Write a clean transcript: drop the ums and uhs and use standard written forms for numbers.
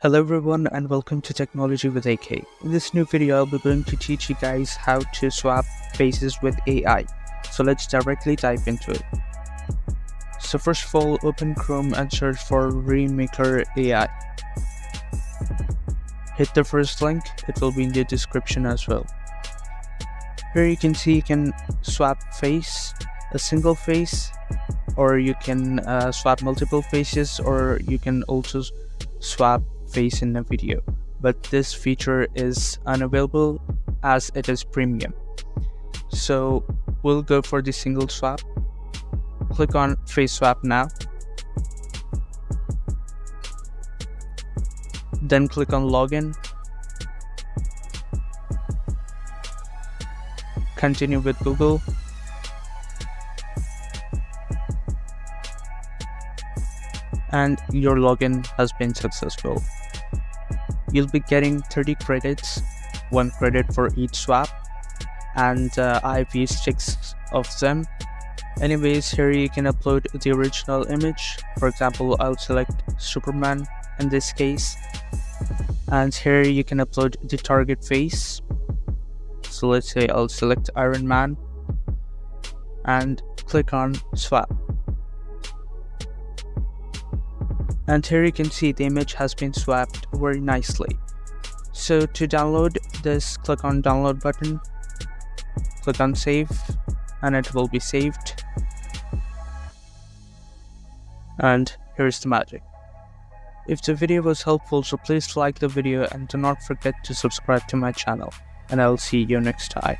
Hello everyone and welcome to Technology with AK. In this new video I'll be going to teach you guys how to swap faces with AI. So let's directly dive into it. So first of all, open Chrome and search for Remaker AI. Hit the first link, it will be in the description as well. Here you can see you can swap face, a single face, or you can swap multiple faces, or you can also swap face in a video, but this feature is unavailable as it is premium. So we'll go for the single swap. Click on face swap now, then click on login, continue with Google, and your login has been successful. You'll be getting 30 credits, 1 credit for each swap, and I've used 6 of them. Anyways, here you can upload the original image. For example, I'll select Superman in this case, and here you can upload the target face. So let's say I'll select Iron Man and click on swap. And here you can see the image has been swapped very nicely. So to download this, click on download button, click on save, and it will be saved. And here's the magic. If the video was helpful, so please like the video and do not forget to subscribe to my channel, and I'll see you next time.